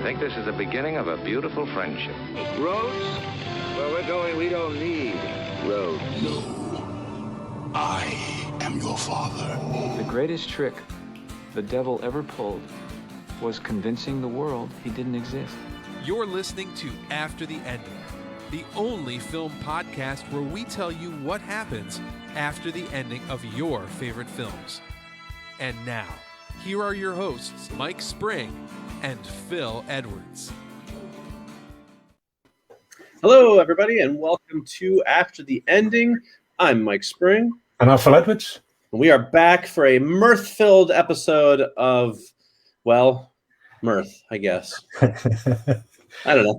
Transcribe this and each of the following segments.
think this is the beginning of a beautiful friendship. Roads? Where we're going, we don't need roads. No. I am your father. The greatest trick the devil ever pulled was convincing the world he didn't exist. You're listening to After the Ending, the only film podcast where we tell you what happens after the ending of your favorite films. And now, here are your hosts, Mike Spring and Phil Edwards. Hello, everybody, and welcome to After the Ending. I'm Mike Spring. And I'm Phil Edwards. And we are back for a mirth-filled episode of, well, mirth, I guess. I don't know.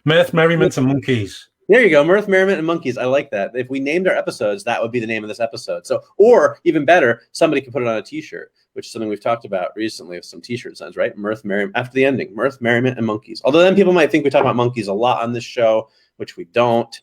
Mirth, merriment, and monkeys. There you go, mirth, merriment, and monkeys. I like that. If we named our episodes, that would be the name of this episode. So, or even better, somebody could put it on a T-shirt, which is something we've talked about recently with some T-shirt designs, right? Mirth, merriment, after the ending. Mirth, merriment, and monkeys. Although then people might think we talk about monkeys a lot on this show, which we don't.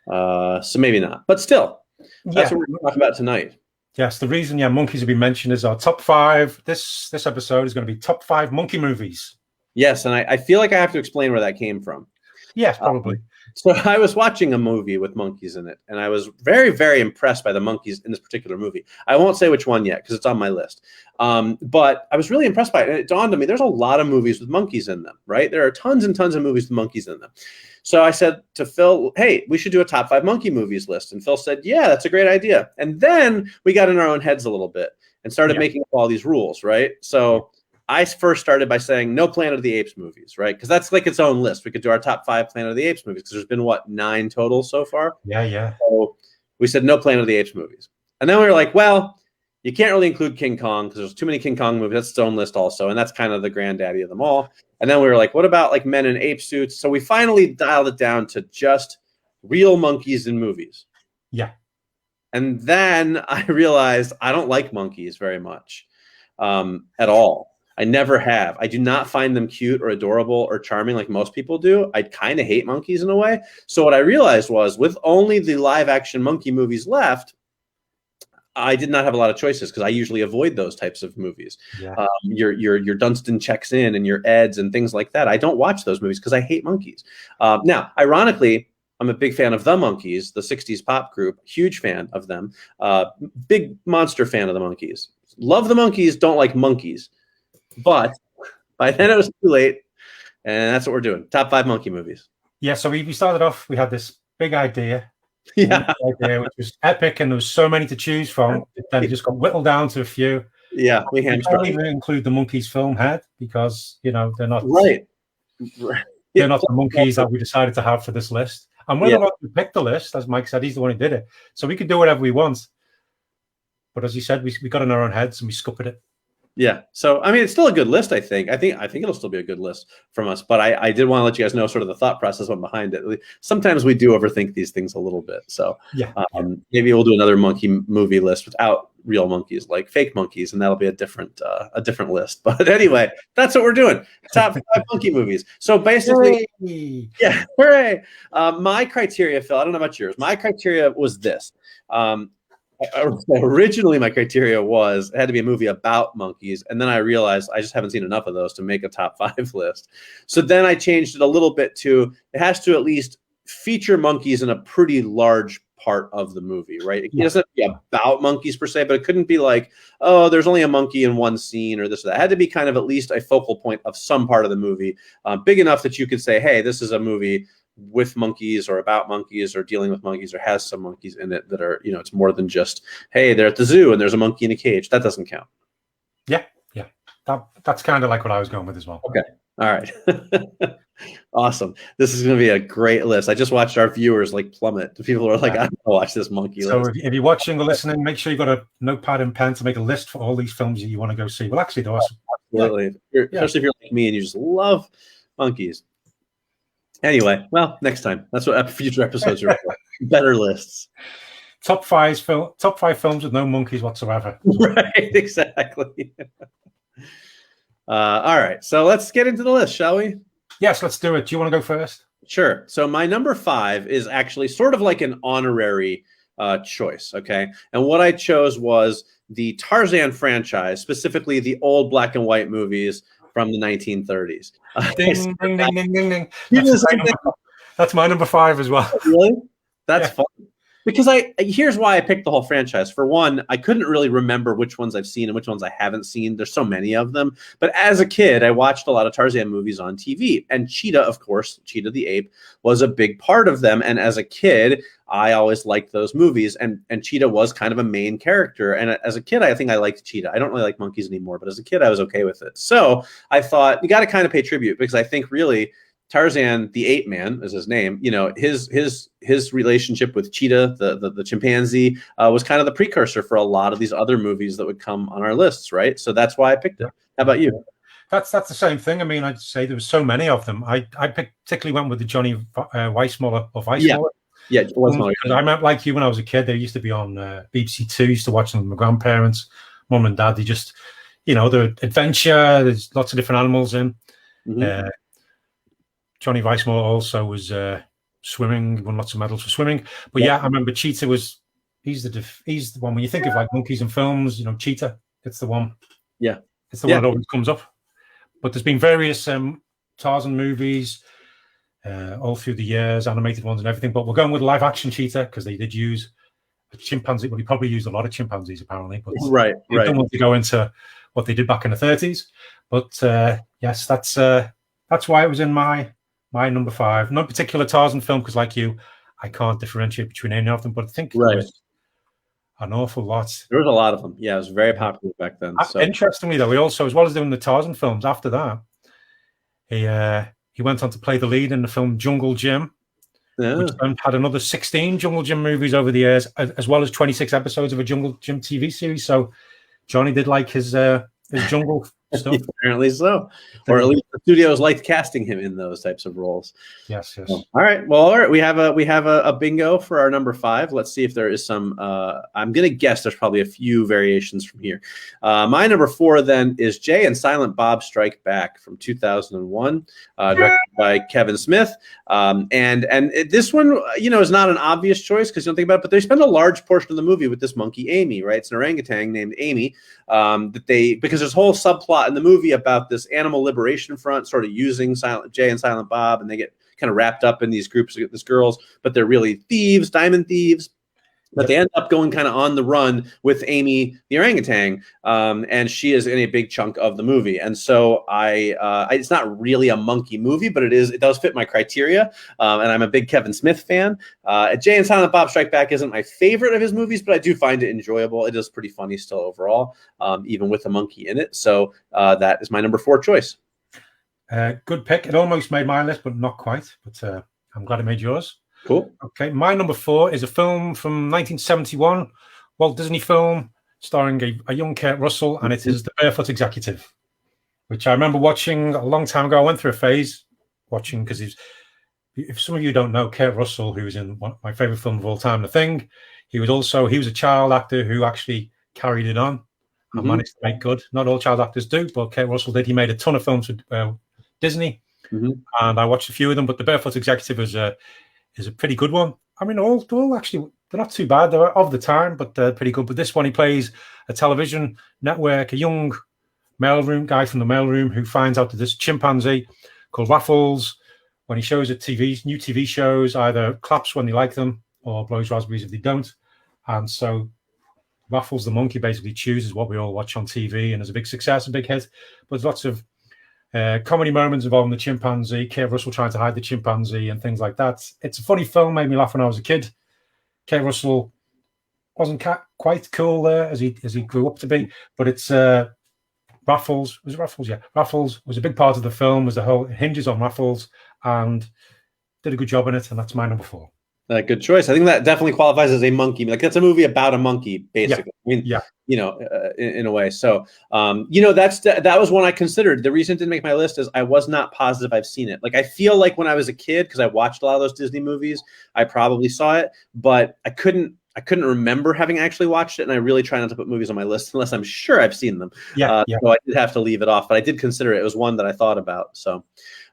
So maybe not. But still, that's what we're going to talk about tonight. Yes, the reason monkeys will be mentioned is our top 5. This episode is going to be top 5 monkey movies. Yes, and I feel like I have to explain where that came from. Yes, probably. So I was watching a movie with monkeys in it, and I was very, very impressed by the monkeys in this particular movie. I won't say which one yet because it's on my list. But I was really impressed by it, and it dawned on me there's a lot of movies with monkeys in them, right? There are tons and tons of movies with monkeys in them. So I said to Phil, hey, we should do a top 5 monkey movies list. And Phil said, yeah, that's a great idea. And then we got in our own heads a little bit and started making up all these rules, right? So I first started by saying no Planet of the Apes movies, right? Because that's like its own list. We could do our top 5 Planet of the Apes movies because there's been, 9 total so far? Yeah. So we said no Planet of the Apes movies. And then we were like, well, you can't really include King Kong because there's too many King Kong movies. That's its own list also. And that's kind of the granddaddy of them all. And then we were like, what about like men in ape suits? So we finally dialed it down to just real monkeys in movies. Yeah. And then I realized I don't like monkeys very much at all. I never have. I do not find them cute or adorable or charming like most people do. I kind of hate monkeys in a way. So what I realized was with only the live action monkey movies left, I did not have a lot of choices because I usually avoid those types of movies. Yeah. Your Dunstan Checks In and your Eds and things like that. I don't watch those movies because I hate monkeys. Now, ironically, I'm a big fan of the Monkees, the 60s pop group. Huge fan of them. Big monster fan of the Monkees. Love the Monkees, don't like monkeys. But by then it was too late, and that's what we're doing. Top 5 monkey movies. Yeah, so we started off, we had this big idea. Yeah. Which was epic, and there was so many to choose from. Then it just got whittled down to a few. Yeah, we can't even include the Monkeys film head because, they're not right. They're not the monkeys that we decided to have for this list. And whether or not we picked the list, as Mike said, he's the one who did it. So we could do whatever we want. But as you said, we got in our own heads and we scuppered it. Yeah. So, I mean, it's still a good list, I think. I think it'll still be a good list from us. But I did want to let you guys know sort of the thought process went behind it. Sometimes we do overthink these things a little bit. So maybe we'll do another monkey movie list without real monkeys, like fake monkeys, and that'll be a different list. But anyway, that's what we're doing. Top 5 monkey movies. So basically, hooray! My criteria, Phil, I don't know about yours. My criteria was this. Originally, my criteria was it had to be a movie about monkeys, and then I realized I just haven't seen enough of those to make a top 5 list. So then I changed it a little bit to it has to at least feature monkeys in a pretty large part of the movie, right? It doesn't have to be about monkeys per se, but it couldn't be like, oh, there's only a monkey in one scene or this or that. It had to be kind of at least a focal point of some part of the movie, big enough that you could say, hey, this is a movie with monkeys or about monkeys or dealing with monkeys or has some monkeys in it that are, it's more than just, hey, they're at the zoo and there's a monkey in a cage. That doesn't count. Yeah. That's kind of like what I was going with as well. Okay. All right. Awesome. This is going to be a great list. I just watched our viewers plummet. People are like, I don't want to watch this monkey list. So if you're watching or listening, make sure you got a notepad and pen to make a list for all these films that you want to go see. Well, actually, there are some. Absolutely. Especially if you're like me and you just love monkeys. Anyway, well, next time. That's what future episodes are for. Better lists. Top 5 films with no monkeys whatsoever. Right, exactly. All right, so let's get into the list, shall we? Yes, let's do it. Do you want to go first? Sure. So my number 5 is actually sort of like an honorary choice, okay? And what I chose was the Tarzan franchise, specifically the old black and white movies from the 1930s. Ding, ding, ding, ding, ding, ding. You did the same thing? That's my number 5 as well. Really? That's Yeah. fun. Because here's why I picked the whole franchise. For one, I couldn't really remember which ones I've seen and which ones I haven't seen. There's so many of them. But as a kid, I watched a lot of Tarzan movies on TV. And Cheetah, of course, Cheetah the ape, was a big part of them. And as a kid, I always liked those movies. And Cheetah was kind of a main character. And as a kid, I think I liked Cheetah. I don't really like monkeys anymore. But as a kid, I was okay with it. So I thought, you got to kind of pay tribute, because I think really Tarzan, the ape man, is his name. You know, his relationship with Cheetah, the chimpanzee, was kind of the precursor for a lot of these other movies that would come on our lists, right? So that's why I picked it. How about you? That's the same thing. I mean, I'd say there were so many of them. I particularly went with the Johnny Weissmuller or Weissmuller. Yeah, Weissmuller. I remember, like you, when I was a kid, they used to be on BBC Two. Used to watch them with my grandparents, mum and dad. They just, you know, the adventure. There's lots of different animals in. Mm-hmm. Johnny Weissmuller also was swimming, won lots of medals for swimming. But yeah, I remember Cheetah was, he's the one, when you think of like monkeys in films, you know, Cheetah, it's the one. Yeah. It's the one that always comes up. But there's been various Tarzan movies all through the years, animated ones and everything. But we're going with live action Cheetah because they did use a chimpanzee. Well, he probably used a lot of chimpanzees apparently. But right. don't want to go into what they did back in the 30s. But yes, that's why it was in my number 5. Not a particular Tarzan film, because like you, I can't differentiate between any of them, but I think there was an awful lot. There was a lot of them. Yeah, it was very popular back then. So. Interestingly, though, he also, as well as doing the Tarzan films, after that, he went on to play the lead in the film Jungle Gym, which then had another 16 Jungle Gym movies over the years, as well as 26 episodes of a Jungle Gym TV series. So Johnny did like his jungle stuff. Apparently so. Or at least the studios liked casting him in those types of roles. Yes. All right. Well, all right. We have a bingo for our number 5. Let's see if there is some. I'm gonna guess there's probably a few variations from here. My number 4 then is Jay and Silent Bob Strike Back from 2001, directed by Kevin Smith. This one, you know, is not an obvious choice because you don't think about it, but they spend a large portion of the movie with this monkey Amy, right? It's an orangutan named Amy, because there's a whole subplot in the movie about this animal liberation front sort of using Jay and Silent Bob, and they get kind of wrapped up in these groups of these girls, but they're really thieves, diamond thieves. But they end up going kind of on the run with Amy the orangutan, and she is in a big chunk of the movie. And so it's not really a monkey movie, but it does fit my criteria. And I'm a big Kevin Smith fan. Jay and Silent Bob Strike Back isn't my favorite of his movies, but I do find it enjoyable. It is pretty funny still overall, even with a monkey in it. So that is my number 4 choice. Good pick. It almost made my list, but not quite. But I'm glad it made yours. Cool. Okay, my number 4 is a film from 1971, Walt Disney film starring a young Kurt Russell, and it is The Barefoot Executive, which I remember watching a long time ago. I went through a phase watching because if some of you don't know, Kurt Russell, who was in one of my favorite film of all time, The Thing, he was a child actor who actually carried it on and managed to make good. Not all child actors do, but Kurt Russell did. He made a ton of films with Disney, and I watched a few of them, but The Barefoot Executive is a pretty good one. I mean, all actually, they're not too bad. They're of the time, but they're pretty good. But this one, he plays a television network, a young mailroom guy from the mailroom who finds out that this chimpanzee called Raffles, when he shows at new TV shows, either claps when they like them or blows raspberries if they don't. And so Raffles the monkey basically chooses what we all watch on TV, and is a big success, a big hit. But there's lots of comedy moments involving the chimpanzee, Kurt Russell trying to hide the chimpanzee and things like that. It's a funny film, made me laugh when I was a kid. Kurt Russell wasn't quite cool there as he grew up to be, but it's Raffles. Was it Raffles? Yeah, Raffles was a big part of the film. Was the whole hinges on Raffles, and did a good job in it, and that's my number 4. Good choice. I think that definitely qualifies as a monkey. Like, that's a movie about a monkey, basically. Yeah. You know, in a way. So, you know, that was one I considered. The reason it didn't make my list is I was not positive I've seen it. Like, I feel like when I was a kid, because I watched a lot of those Disney movies, I probably saw it, but I couldn't remember having actually watched it, and I really try not to put movies on my list unless I'm sure I've seen them. So I did have to leave it off, but I did consider it. It was one that I thought about. So, all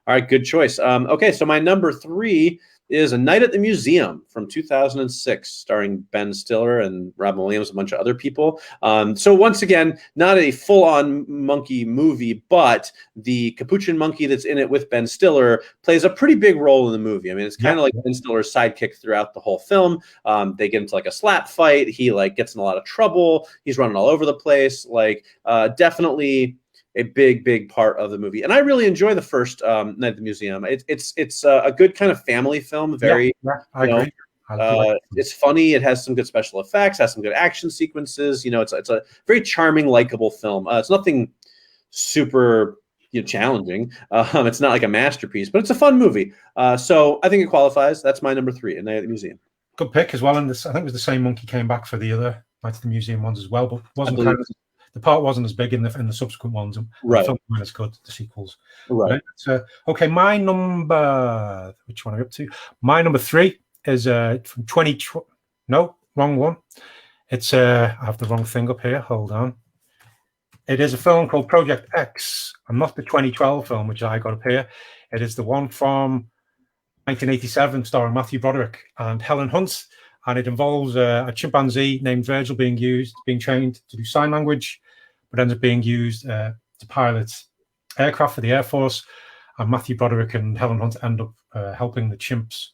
right, good choice. Okay, so my number 3 is A Night at the Museum from 2006, starring Ben Stiller and Robin Williams, a bunch of other people. So once again, not a full-on monkey movie, but the capuchin monkey that's in it with Ben Stiller plays a pretty big role in the movie. I mean, it's kind of like Ben Stiller's sidekick throughout the whole film. They get into like a slap fight. He like gets in a lot of trouble. He's running all over the place. Like definitely a big part of the movie, and I really enjoy the first Night at the Museum. It's a good kind of family film. Very, I agree. It's funny. It has some good special effects. Has some good action sequences. You know, it's a very charming, likable film. It's nothing super challenging. It's not like a masterpiece, but it's a fun movie. So I think it qualifies. That's my number 3, A Night at the Museum. Good pick as well. And this, I think it was the same monkey came back for the other Night at the Museum ones as well, but wasn't kind of. The part wasn't as big in the subsequent ones. Right. The film wasn't as good, the sequels. Right. Okay, my number... Which one are we up to? My number 3 is from 20... No, wrong one. It's... I have the wrong thing up here. Hold on. It is a film called Project X, and not the 2012 film, which I got up here. It is the one from 1987, starring Matthew Broderick and Helen Hunt. And it involves a chimpanzee named Virgil being trained to do sign language, but ends up being used to pilot aircraft for the Air Force. And Matthew Broderick and Helen Hunt end up helping the chimps,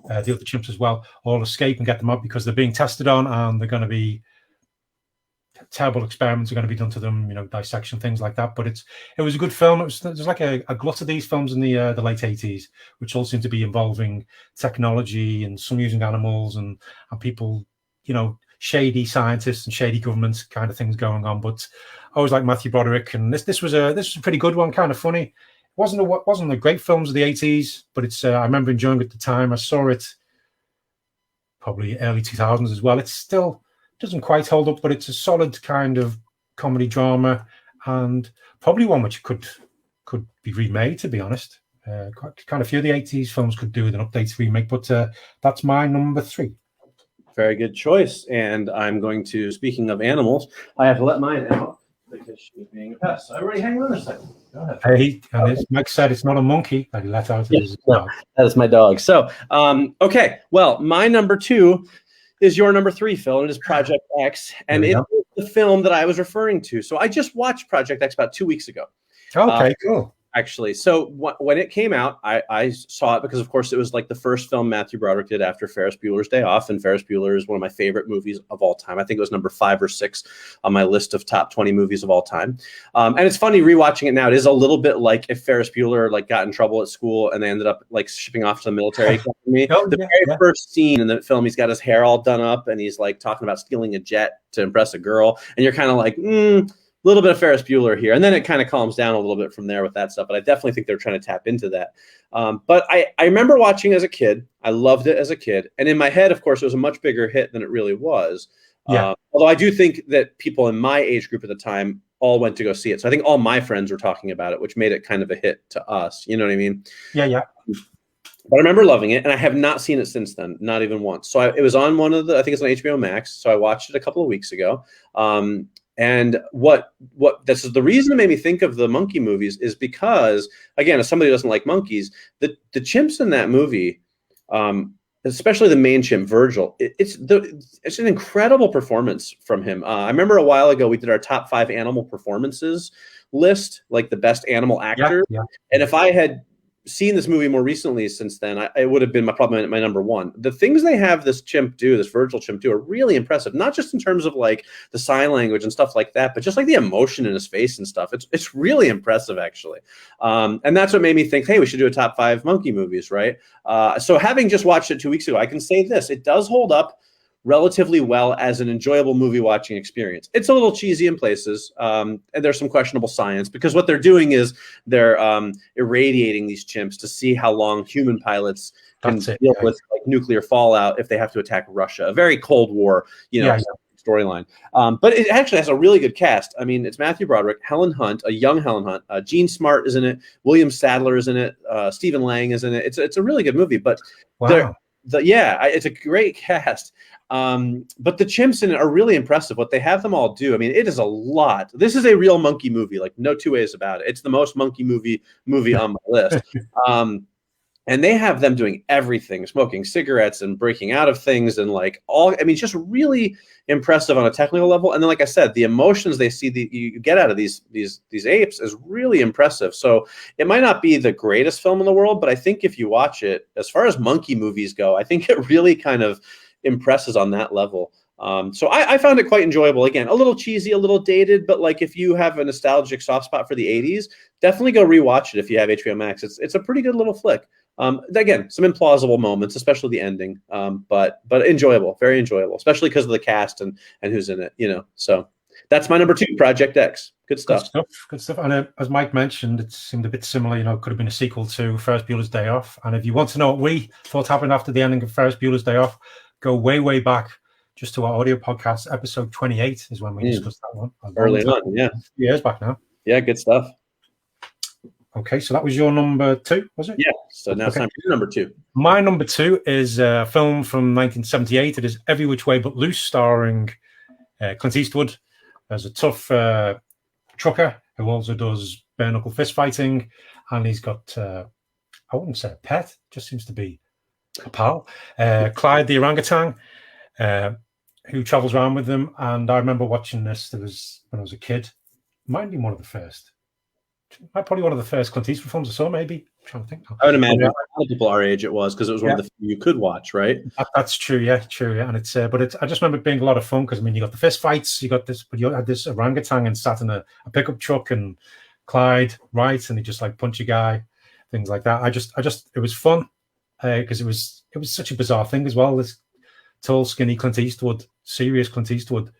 the other chimps as well, all escape and get them out because they're being tested on, and they're going to be terrible experiments are going to be done to them, dissection, things like that. But it was a good film. There's like a glut of these films in the late 80s, which all seem to be involving technology and some using animals and people, shady scientists and shady governments kind of things going on. But I always like Matthew Broderick, and this was a pretty good one, kind of funny. It wasn't the great films of the 80s, but it's I remember enjoying it at the time. I saw it probably early 2000s as well. It's still doesn't quite hold up, but it's a solid kind of comedy drama, and probably one which could be remade, to be honest. Kind of few of the 80s films could do with an updated remake, but that's my number 3. Very good choice. And I'm going to, speaking of animals, I have to let mine out because she's being a pest. So everybody hang on a second. Go ahead. Hey, and as Mike said, it's not a monkey that he let out. His dog. That is my dog. So, okay. Well, my number 2 is your number 3, Phil. It is Project X, and it is the film that I was referring to. So I just watched Project X about 2 weeks ago. Okay, cool. Actually, so when it came out, I saw it because, of course, it was like the first film Matthew Broderick did after Ferris Bueller's Day Off, and Ferris Bueller is one of my favorite movies of all time. I think it was number 5 or 6 on my list of top 20 movies of all time. And it's funny rewatching it now. It is a little bit like if Ferris Bueller got in trouble at school and they ended up shipping off to the military academy. Very first scene in the film, he's got his hair all done up and he's talking about stealing a jet to impress a girl, and you're kind of like, little bit of Ferris Bueller here. And then it kind of calms down a little bit from there with that stuff. But I definitely think they're trying to tap into that. But I remember watching as a kid. I loved it as a kid. And in my head, of course, it was a much bigger hit than it really was. Although I do think that people in my age group at the time all went to go see it. So I think all my friends were talking about it, which made it kind of a hit to us. You know what I mean? Yeah. But I remember loving it, and I have not seen it since then, not even once. So it was on I think it's on HBO Max. So I watched it a couple of weeks ago. And what this is the reason it made me think of the monkey movies is because, again, as somebody who doesn't like monkeys, the chimps in that movie, especially the main chimp, Virgil, it's an incredible performance from him. I remember a while ago we did our top 5 animal performances list, like the best animal actor. Yeah. And if I had seen this movie more recently since then, it would have been probably my number 1. The things they have this Virgil chimp do are really impressive, not just in terms of the sign language and stuff like that, but just the emotion in his face and stuff. It's really impressive, actually. And that's what made me think, hey, we should do a top 5 monkey movies, right? So having just watched it 2 weeks ago, I can say this: it does hold up relatively well as an enjoyable movie watching experience. It's a little cheesy in places, and there's some questionable science because what they're doing is they're irradiating these chimps to see how long human pilots can deal with nuclear fallout if they have to attack Russia. A very Cold War, storyline. But it actually has a really good cast. I mean, it's Matthew Broderick, Helen Hunt, a young Helen Hunt, Gene Smart is in it, William Sadler is in it, Stephen Lang is in it. It's a really good movie, but it's a great cast. But the chimps in it are really impressive. What they have them all do, I mean, it is a lot. This is a real monkey movie, no two ways about it. It's the most monkey movie on my list. And they have them doing everything, smoking cigarettes and breaking out of things, and like all, I mean, just really impressive on a technical level. And then, like I said, the emotions they see you get out of these apes is really impressive. So it might not be the greatest film in the world, but I think if you watch it, as far as monkey movies go, I think it really kind of impresses on that level. So I found it quite enjoyable. Again, a little cheesy, a little dated, but like if you have a nostalgic soft spot for the 80s, definitely go rewatch it if you have HBO Max. It's a pretty good little flick. Again, some implausible moments, especially the ending, but enjoyable, very enjoyable, especially because of the cast and who's in it, you know. So that's my number 2, Project X. Good stuff. Good stuff. And as Mike mentioned, it seemed a bit similar. You know, it could have been a sequel to Ferris Bueller's Day Off. And if you want to know what we thought happened after the ending of Ferris Bueller's Day Off, go way back just to our audio podcast. Episode 28 is when we discussed that one. Early on, yeah. Years back now. Yeah, good stuff. Okay, so that was your number 2, was it? Yeah, so now it's time for your number 2. My number 2 is a film from 1978. It is Every Which Way But Loose, starring Clint Eastwood as a tough trucker who also does bare-knuckle fist fighting, and he's got, I wouldn't say a pet, just seems to be a pal, Clyde the orangutan, who travels around with them. And I remember watching this, when I was a kid. Might be one of the first. Probably one of the first Clint Eastwood films I saw, maybe. I'm trying to think. I would imagine a lot of people our age it was, because it was one of the few you could watch, right? That's true, yeah. And it's, I just remember it being a lot of fun, because I mean, you got the fist fights, you got this, but you had this orangutan and sat in a pickup truck, and Clyde, right, and he just like punch a guy, things like that. I just, it was fun, because it was such a bizarre thing as well. This tall, skinny Clint Eastwood, serious Clint Eastwood,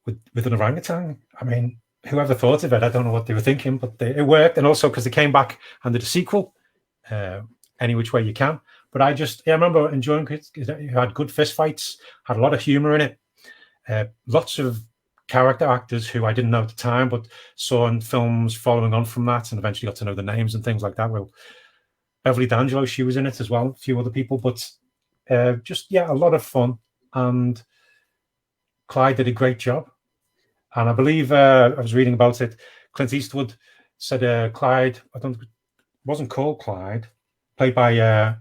with an orangutan. I mean, whoever thought of it, I don't know what they were thinking, but it worked. And also because they came back and did a sequel, Any Which Way You Can. But I remember enjoying it. It had good fist fights, had a lot of humor in it. Lots of character actors who I didn't know at the time, but saw in films following on from that, and eventually got to know the names and things like that. Well, Beverly D'Angelo, she was in it as well, a few other people, but a lot of fun. And Clyde did a great job. And I believe I was reading about it. Clint Eastwood said Clyde, wasn't called Clyde, played by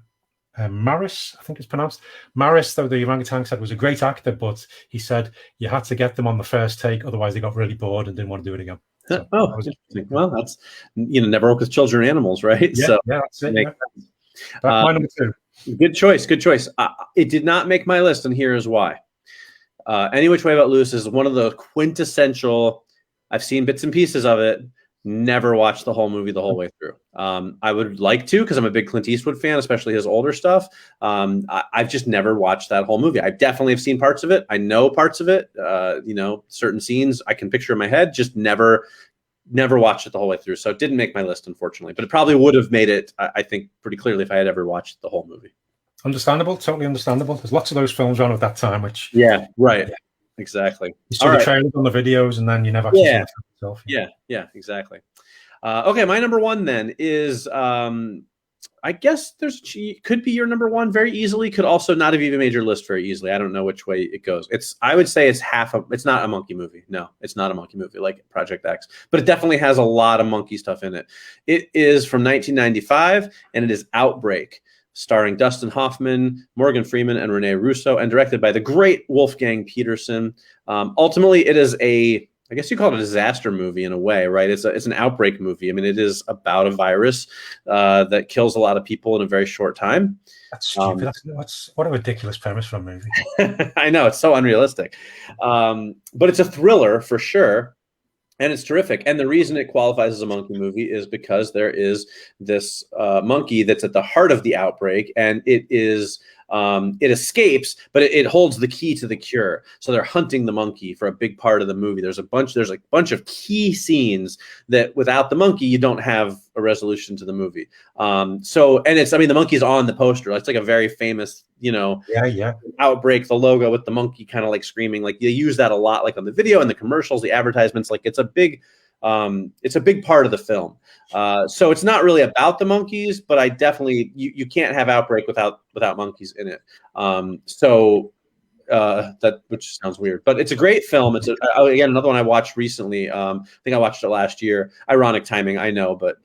Maris, I think it's pronounced. Maris, though the orangutan said, was a great actor, but he said you had to get them on the first take, otherwise they got really bored and didn't want to do it again. So that was interesting. Well, that's, never work with children and animals, right? Yeah, that's it. Yeah. That's my number 2. Good choice. It did not make my list, and here is why. Any Which Way But Loose is one of the quintessential, I've seen bits and pieces of it, never watched the whole movie the whole way through. I would like to, because I'm a big Clint Eastwood fan, especially his older stuff. I've just never watched that whole movie. I definitely have seen parts of it. I know parts of it. Certain scenes I can picture in my head, just never watched it the whole way through. So it didn't make my list, unfortunately. But it probably would have made it, I think, pretty clearly if I had ever watched the whole movie. Understandable, totally understandable. There's lots of those films around at that time, which exactly. You saw the trailers on the videos, and then you never actually saw it yourself. Yeah, exactly. Okay, my number 1 then is I guess could be your number 1 very easily. Could also not have even made your list very easily. I don't know which way it goes. I would say it's it's not a monkey movie. No, it's not a monkey movie like Project X, but it definitely has a lot of monkey stuff in it. It is from 1995, and it is Outbreak, starring Dustin Hoffman, Morgan Freeman, and Rene Russo, and directed by the great Wolfgang Peterson. Ultimately, it is I guess you call it a disaster movie in a way, right? It's an outbreak movie. I mean, it is about a virus that kills a lot of people in a very short time. That's stupid. What a ridiculous premise for a movie. I know, it's so unrealistic. But it's a thriller for sure. And it's terrific. And the reason it qualifies as a monkey movie is because there is this monkey that's at the heart of the outbreak, and it escapes, but it holds the key to the cure. So they're hunting the monkey for a big part of the movie. There's a bunch of key scenes that without the monkey, you don't have a resolution to the movie. The monkey's on the poster. It's like a very famous, Outbreak, the logo with the monkey kind of like screaming. Like you use that a lot, like on the video and the commercials, the advertisements. Like it's a big part of the film. So it's not really about the monkeys, but I definitely you can't have Outbreak without monkeys in it. So which sounds weird, but it's a great film. It's again another one I watched recently. I think I watched it last year. Ironic timing, I know, but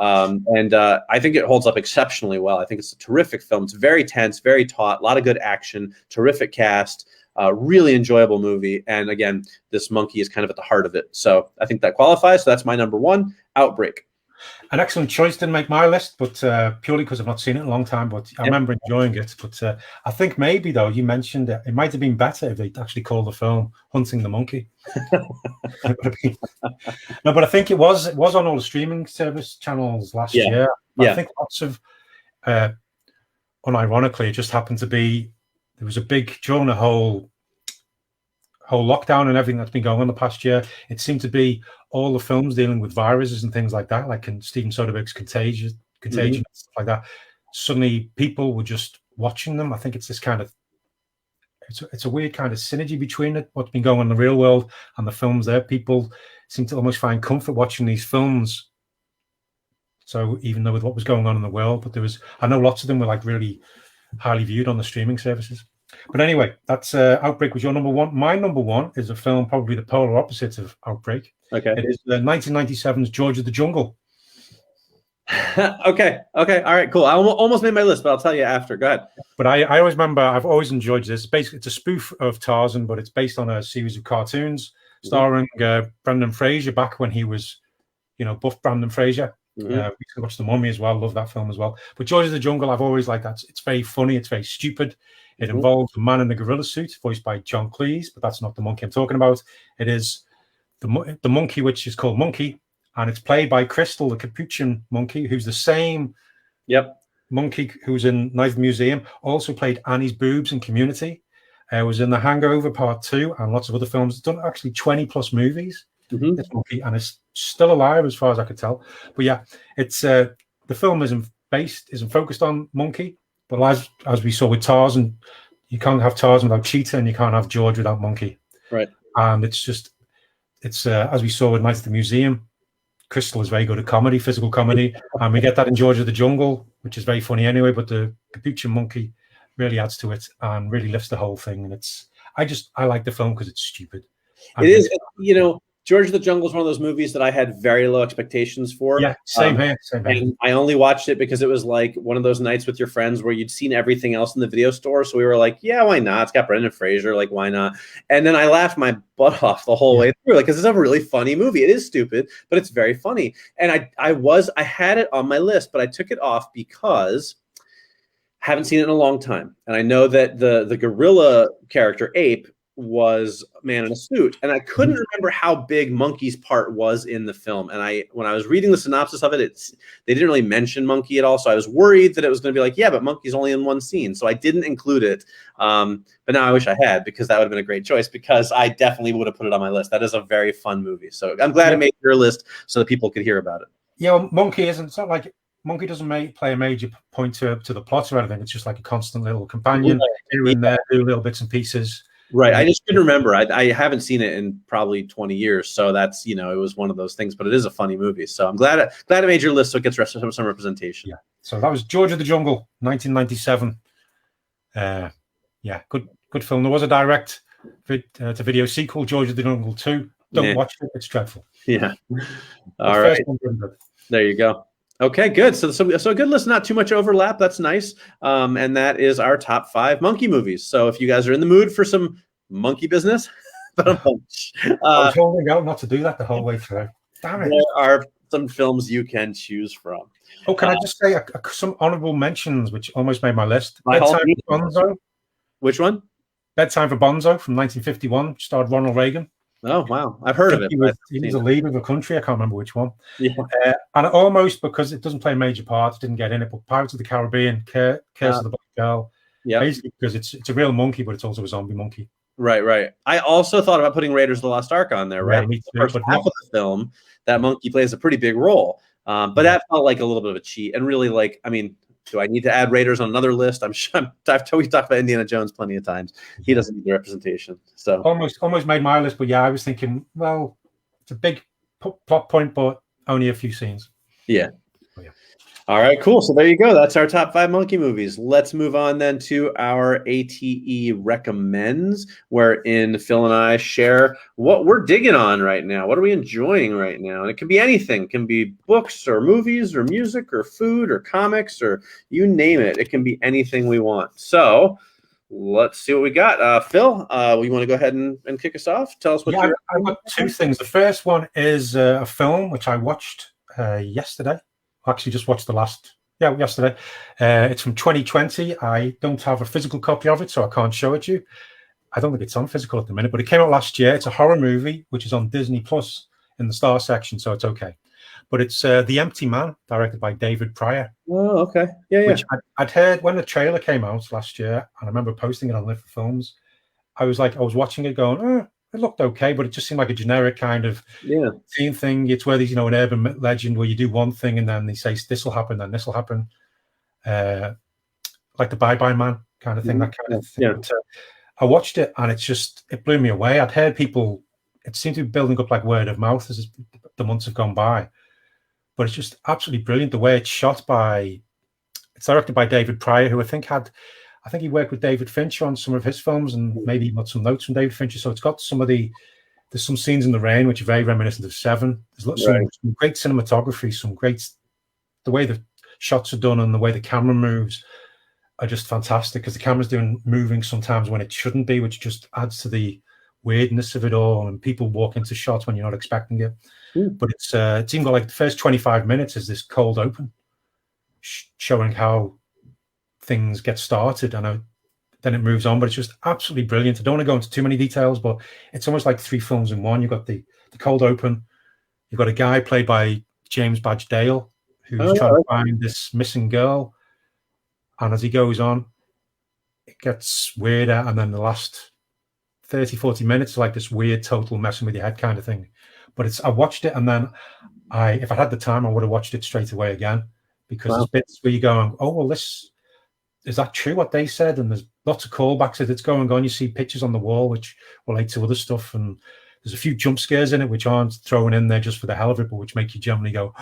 I think it holds up exceptionally well. I think it's a terrific film. It's very tense, very taut, a lot of good action, terrific cast, really enjoyable movie. And again, this monkey is kind of at the heart of it. So I think that qualifies. So that's my number one, Outbreak. An excellent choice. Didn't make my list, but purely because I've not seen it in a long time. But I remember enjoying it. But I think maybe, though, you mentioned it might have been better if they actually called the film "Hunting the Monkey." No, but I think it was on all the streaming service channels last year. I think lots of, unironically, it just happened to be there was a big during the whole lockdown and everything that's been going on the past year. It seemed to be all the films dealing with viruses and things like that, like in Steven Soderbergh's Contagion, and stuff like that. Suddenly, people were just watching them. I think it's this kind of it's a weird kind of synergy between it, what's been going on in the real world and the films there. People seem to almost find comfort watching these films. So even though with what was going on in the world, but I know lots of them were like really highly viewed on the streaming services. But anyway, that's Outbreak was your number one. My number one is a film probably the polar opposite of Outbreak. Okay. It is 1997's George of the Jungle. Okay. All right, cool. I almost made my list, but I'll tell you after. Go ahead. But I always remember, I've always enjoyed this. Basically, it's a spoof of Tarzan, but it's based on a series of cartoons starring Brendan Fraser back when he was, buff Brendan Fraser. We watched The Mummy as well. Love that film as well. But George of the Jungle, I've always liked that. It's very funny. It's very stupid. It involves a man in a gorilla suit, voiced by John Cleese, but that's not the monkey I'm talking about. It is the monkey, which is called Monkey, and it's played by Crystal, the capuchin monkey, who's the same monkey who's in Night of the Museum, also played Annie's boobs in Community, was in The Hangover Part 2 and lots of other films. It's done actually 20 plus movies, this monkey, and it's still alive as far as I could tell. But yeah, it's the film isn't focused on Monkey, but as we saw with Tarzan, you can't have Tarzan without Cheetah, and you can't have George without Monkey. Right. And it's as we saw with Night of the Museum, Crystal is very good at comedy, physical comedy, and we get that in George of the Jungle, which is very funny anyway, but the capuchin monkey really adds to it and really lifts the whole thing. And I like the film because it's stupid. It is, George of the Jungle is one of those movies that I had very low expectations for. Yeah, same here. And I only watched it because it was like one of those nights with your friends where you'd seen everything else in the video store. So we were like, yeah, why not? It's got Brendan Fraser. Like, why not? And then I laughed my butt off the whole way through, because it's a really funny movie. It is stupid, but it's very funny. And I had it on my list, but I took it off because I haven't seen it in a long time. And I know that the gorilla character, Ape, was a man in a suit, and I couldn't remember how big Monkey's part was in the film. And when I was reading the synopsis of it, they didn't really mention Monkey at all, so I was worried that it was going to be like, yeah, but Monkey's only in one scene, so I didn't include it. But now I wish I had, because that would have been a great choice, because I definitely would have put it on my list. That is a very fun movie, so I'm glad I made your list so that people could hear about it. Yeah, well, Monkey isn't. It's not like Monkey doesn't play a major point to the plot or anything. It's just like a constant little companion here and there, do little bits and pieces. Right. I just couldn't remember. I haven't seen it in probably 20 years. So that's, it was one of those things, but it is a funny movie. So I'm glad I made your list so it gets some representation. Yeah. So that was George of the Jungle, 1997. Good film. There was a direct to video sequel, George of the Jungle 2. Don't watch it. It's dreadful. Yeah. All right. There you go. Okay, good. So a good list, not too much overlap. That's nice. And that is our top 5 monkey movies. So if you guys are in the mood for some monkey business, I was holding out not to do that the whole way through. Damn it. There are some films you can choose from. Oh, can I just say some honorable mentions, which almost made my list? Bedtime for Bonzo. Which one? Bedtime for Bonzo from 1951, starred Ronald Reagan. Oh, wow. I've heard of it. He was a leader of a country. I can't remember which one. Yeah. And almost, because it doesn't play a major part, didn't get in it, but Pirates of the Caribbean, Curse of the Black Girl. Yeah. Basically, because it's a real monkey, but it's also a zombie monkey. Right. I also thought about putting Raiders of the Lost Ark on there, right? Yeah, me too, the first half of the film, that monkey plays a pretty big role. But that felt like a little bit of a cheat. And really, do I need to add Raiders on another list? We talked about Indiana Jones plenty of times. He doesn't need the representation. So almost made my list, but yeah, I was thinking, well, it's a big plot point, but only a few scenes. Yeah. All right, cool. So there you go. That's our top 5 monkey movies. Let's move on then to our ATE recommends, wherein Phil and I share what we're digging on right now. What are we enjoying right now? And it can be anything. It can be books or movies or music or food or comics or you name it. It can be anything we want. So let's see what we got. Phil, you want to go ahead and kick us off? Tell us what you're... I've got 2 things. The first one is a film which I watched yesterday. I actually just watched yesterday. It's from 2020. I don't have a physical copy of it, so I can't show it to you. I don't think it's on physical at the minute, but it came out last year. It's a horror movie, which is on Disney Plus in the Star section, so it's okay. But it's The Empty Man, directed by David Pryor. Oh, okay. Yeah. Which I'd heard when the trailer came out last year, and I remember posting it on Live for Films. I was watching it going, it looked okay, but it just seemed like a generic kind of teen thing. It's where there's, an urban legend where you do one thing and then they say this will happen, then this will happen. Like the Bye Bye Man kind of thing, that kind of thing. Yeah. But, I watched it and it blew me away. I'd heard people, it seemed to be building up like word of mouth as the months have gone by. But it's just absolutely brilliant. The way it's shot it's directed by David Pryor, who I think he worked with David Fincher on some of his films and maybe got some notes from David Fincher. So it's got there's some scenes in the rain, which are very reminiscent of Seven. There's some great cinematography, the way the shots are done and the way the camera moves are just fantastic because the camera's moving sometimes when it shouldn't be, which just adds to the weirdness of it all. And people walk into shots when you're not expecting it. But it's even got like the first 25 minutes is this cold open showing how things get started and then it moves on, but it's just absolutely brilliant. I don't want to go into too many details, but it's almost like 3 films in one. You've got the cold open, you've got a guy played by James Badge Dale who's trying to find this missing girl, and as he goes on it gets weirder, and then the last 30-40 minutes are like this weird total messing with your head kind of thing. But I watched it, and then if I had the time I would have watched it straight away again, because there's bits where you're going, oh well, this is that true what they said? And there's lots of callbacks as it's going on. You see pictures on the wall which relate to other stuff, and there's a few jump scares in it which aren't thrown in there just for the hell of it, but which make you generally go.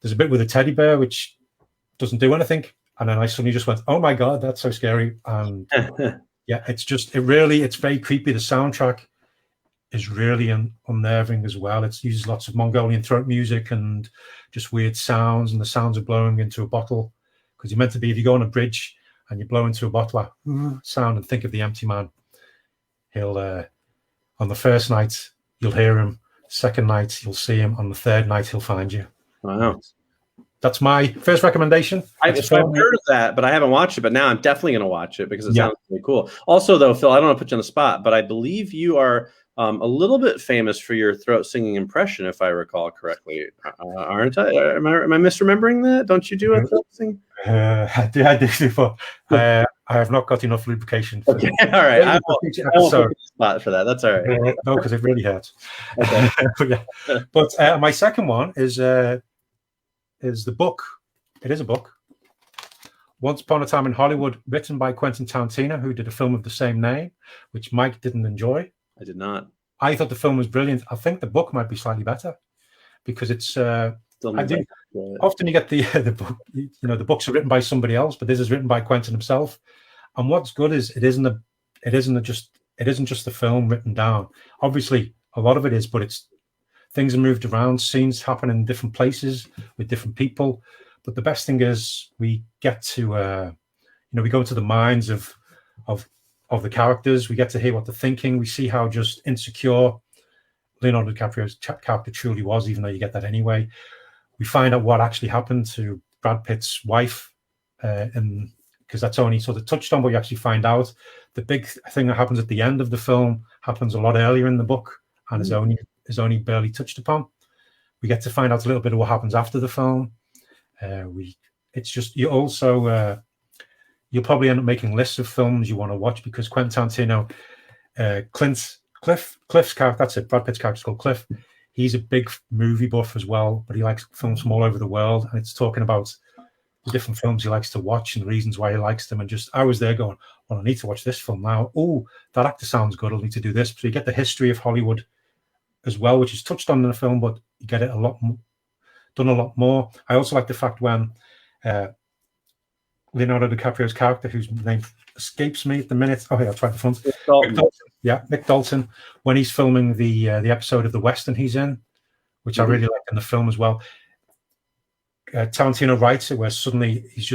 There's a bit with a teddy bear which doesn't do anything, and then I suddenly just went, oh my god, that's so scary. And it's very creepy. The soundtrack is really unnerving as well. It uses lots of Mongolian throat music and just weird sounds, and the sounds of blowing into a bottle. Because you're meant to be, if you go on a bridge and you blow into a bottle sound and think of the Empty Man, he'll, on the first night, you'll hear him. Second night, you'll see him. On the third night, he'll find you. Wow. That's my first recommendation. I've heard of that, but I haven't watched it. But now I'm definitely going to watch it because it sounds really cool. Also, though, Phil, I don't want to put you on the spot, but I believe you are a little bit famous for your throat singing impression, if I recall correctly. Aren't I? Am I misremembering that? Don't you do a throat sing? I do, but I have not got enough lubrication. Okay, all right. I won't put you on the spot for that. That's all right. No, because it really hurts. Okay. but my second one is the book. It is a book. Once Upon a Time in Hollywood, written by Quentin Tarantino, who did a film of the same name, which Mike didn't enjoy. I did not. I thought the film was brilliant. I think the book might be slightly better because it's. Often you get the book. The books are written by somebody else, but this is written by Quentin himself. And what's good is it isn't just the film written down. Obviously, a lot of it is, but things are moved around. Scenes happen in different places with different people. But the best thing is we get to we go into the minds of the characters. We get to hear what they're thinking. We see how just insecure Leonardo DiCaprio's character truly was, even though you get that anyway. We find out what actually happened to Brad Pitt's wife, because that's only sort of touched on, but you actually find out the big thing that happens at the end of the film happens a lot earlier in the book and is only barely touched upon. We get to find out a little bit of what happens after the film. You'll probably end up making lists of films you want to watch because Quentin Tarantino, Cliff's character, that's it, Brad Pitt's character is called Cliff. He's a big movie buff as well, but he likes films from all over the world, and it's talking about the different films he likes to watch and the reasons why he likes them. And I was there going, well, I need to watch this film now. Oh, that actor sounds good. I'll need to do this. So you get the history of Hollywood as well, which is touched on in the film, but you get it a lot more. done a lot more. I also like the fact when Leonardo DiCaprio's character, whose name escapes me at the minute. Oh, yeah, I'll try the front. Nick Dalton, when he's filming the episode of the Western he's in, which I really like in the film as well. Tarantino writes it where suddenly he's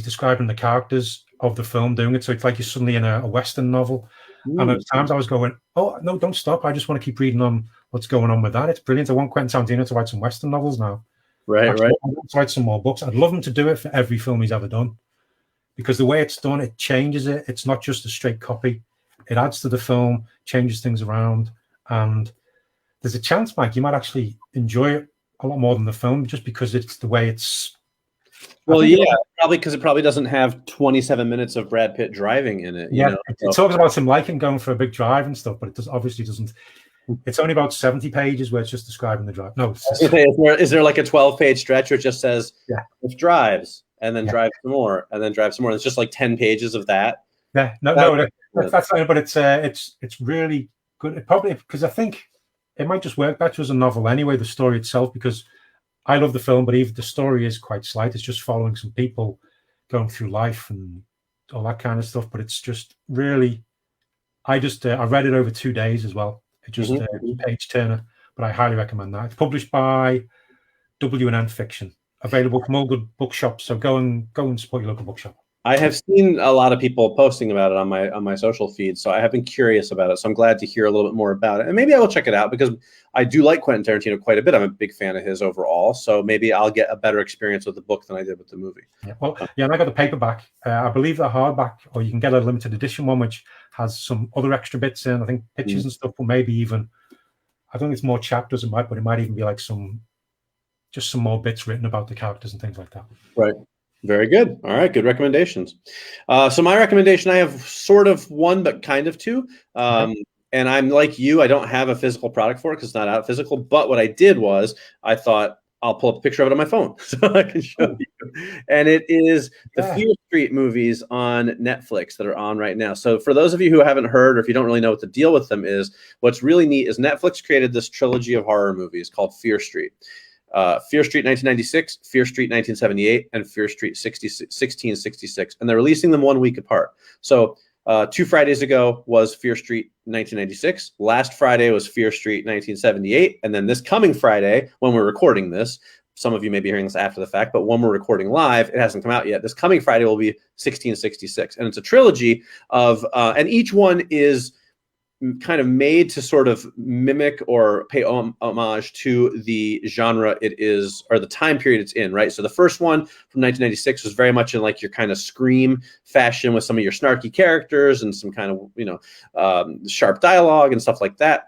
describing the characters of the film doing it, so it's like you're suddenly in a Western novel. And at times I was going, oh no, don't stop! I just want to keep reading on what's going on with that. It's brilliant. I want Quentin Tarantino to write some Western novels now. Right. I want to write some more books. I'd love him to do it for every film he's ever done, because the way it's done, it changes it. It's not just a straight copy. It adds to the film, changes things around, and there's a chance, Mike, you might actually enjoy it a lot more than the film, just because it's the way it's. Well, yeah, probably because it probably doesn't have 27 minutes of Brad Pitt driving in it. Yeah, it talks about him liking going for a big drive and stuff, but it obviously doesn't. It's only about 70 pages where it's just describing the drive. No, is there like a 12-page stretch where it just says, it drives, and then drives some more, and then drives some more? It's just like 10 pages of that. Yeah, that's fine, but it's really good. It probably, because I think it might just work better as a novel anyway, the story itself, because I love the film, but even the story is quite slight. It's just following some people going through life and all that kind of stuff. But it's just really, I read it over 2 days as well. It just page turner, but I highly recommend that. It's published by W&N Fiction, available from all good bookshops. So go and support your local bookshop. I have seen a lot of people posting about it on my social feed, so I have been curious about it. So I'm glad to hear a little bit more about it, and maybe I will check it out, because I do like Quentin Tarantino quite a bit. I'm a big fan of his overall, so maybe I'll get a better experience with the book than I did with the movie. And I got the paperback. I believe the hardback, or you can get a limited edition one, which has some other extra bits in. I think pictures and stuff, or maybe even, I don't think it's more chapters. But it might even be like some more bits written about the characters and things like that. Right. Very good. All right. Good recommendations. So my recommendation, I have sort of one, but kind of two. And I'm like you, I don't have a physical product for it because it's not out physical. But what I did was I thought I'll pull up a picture of it on my phone so I can show you. And it is the Fear Street movies on Netflix that are on right now. So for those of you who haven't heard, or if you don't really know what the deal with them is, what's really neat is Netflix created this trilogy of horror movies called Fear Street. Fear Street 1996, Fear Street 1978, and Fear Street 1666. And they're releasing them 1 week apart. So 2 Fridays ago was Fear Street 1996. Last Friday was Fear Street 1978. And then this coming Friday, when we're recording this, some of you may be hearing this after the fact, but when we're recording live, it hasn't come out yet. This coming Friday will be 1666. And it's a trilogy of, and each one is kind of made to sort of mimic or pay homage to the genre it is, or the time period it's in, right? So the first one from 1996 was very much in like your kind of Scream fashion with some of your snarky characters and some kind of, sharp dialogue and stuff like that.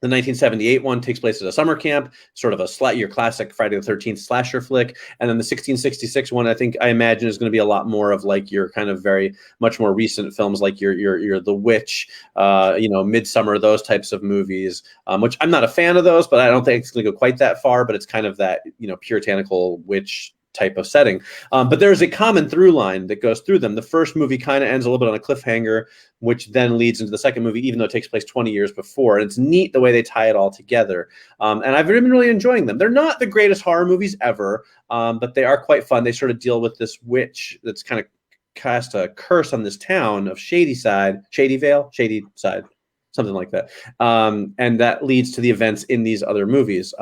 The 1978 one takes place at a summer camp, sort of your classic Friday the 13th slasher flick. And then the 1666 one, I imagine, is going to be a lot more of like your kind of very much more recent films, like your The Witch, Midsummer, those types of movies, which I'm not a fan of those, but I don't think it's going to go quite that far. But it's kind of that, puritanical witch type of setting. But there's a common through line that goes through them. The first movie kind of ends a little bit on a cliffhanger, which then leads into the second movie, even though it takes place 20 years before. And it's neat the way they tie it all together. And I've been really enjoying them. They're not the greatest horror movies ever, but they are quite fun. They sort of deal with this witch that's kind of cast a curse on this town of Shadyside, something like that. And that leads to the events in these other movies.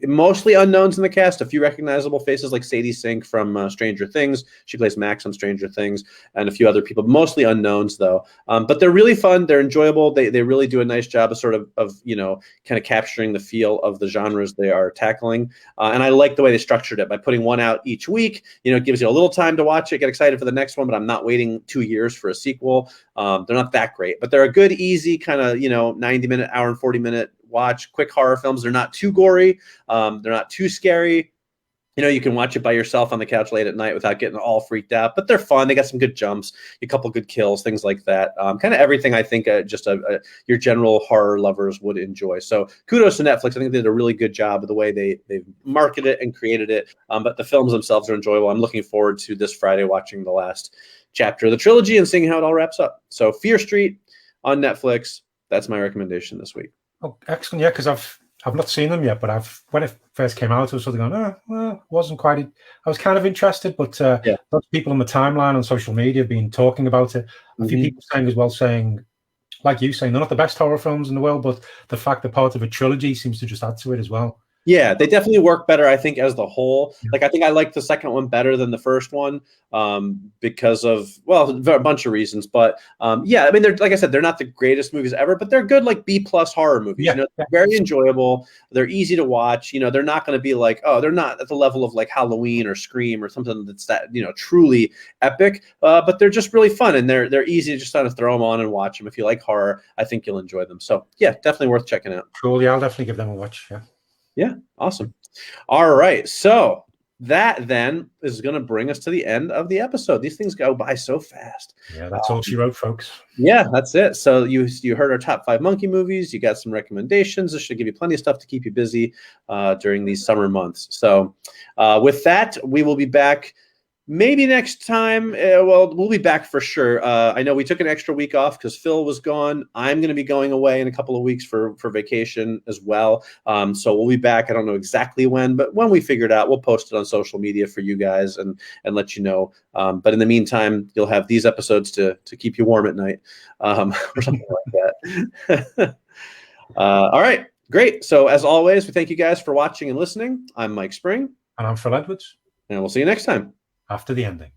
Mostly unknowns in the cast, a few recognizable faces like Sadie Sink from Stranger Things. She plays Max on Stranger Things, and a few other people, mostly unknowns though. But they're really fun. They're enjoyable. They really do a nice job of sort of kind of capturing the feel of the genres they are tackling. And I like the way they structured it by putting one out each week. It gives you a little time to watch it, get excited for the next one, but I'm not waiting 2 years for a sequel. They're not that great, but they're a good, easy kind of 90-minute, hour and 40-minute watch, quick horror films. They're not too gory. They're not too scary. You can watch it by yourself on the couch late at night without getting all freaked out, but they're fun. They got some good jumps, a couple good kills, things like that. Kind of everything I think your general horror lovers would enjoy. So kudos to Netflix. I think they did a really good job of the way they marketed it and created it. But the films themselves are enjoyable. I'm looking forward to this Friday watching the last chapter of the trilogy and seeing how it all wraps up. So Fear Street on Netflix. That's my recommendation this week. Oh, excellent. Yeah, because I've not seen them yet, but when it first came out, I was sort of going, well, wasn't quite. I was kind of interested, but lots of people on the timeline on social media have been talking about it. A few people saying, like you saying, they're not the best horror films in the world, but the fact they're part of a trilogy seems to just add to it as well. Yeah, they definitely work better, I think, as the whole. Like, I think I like the second one better than the first one because of, well, a bunch of reasons. But yeah, I mean, they're, like I said, they're not the greatest movies ever, but they're good, like B+ horror movies. Yeah. You know, they're very enjoyable. They're easy to watch. You know, they're not going to be like, oh, they're not at the level of like Halloween or Scream or something that's that, you know, truly epic. But they're just really fun, and they're easy to just kind of throw them on and watch them. If you like horror, I think you'll enjoy them. So yeah, definitely worth checking out. Cool. Yeah, I'll definitely give them a watch. Yeah. Yeah, awesome. All right, so that then is going to bring us to the end of the episode. These things go by so fast. Yeah, that's all she wrote, folks. Yeah, that's it. So you heard our top 5 monkey movies. You got some recommendations. This should give you plenty of stuff to keep you busy during these summer months. So with that, we will be back. Maybe next time, well, we'll be back for sure. I know we took an extra week off because Phil was gone. I'm going to be going away in a couple of weeks for vacation as well. So we'll be back. I don't know exactly when, but when we figure it out, we'll post it on social media for you guys and let you know. But in the meantime, you'll have these episodes to keep you warm at night or something like that. All right, great. So as always, we thank you guys for watching and listening. I'm Mike Spring. And I'm Phil Edwards. And we'll see you next time. After the ending.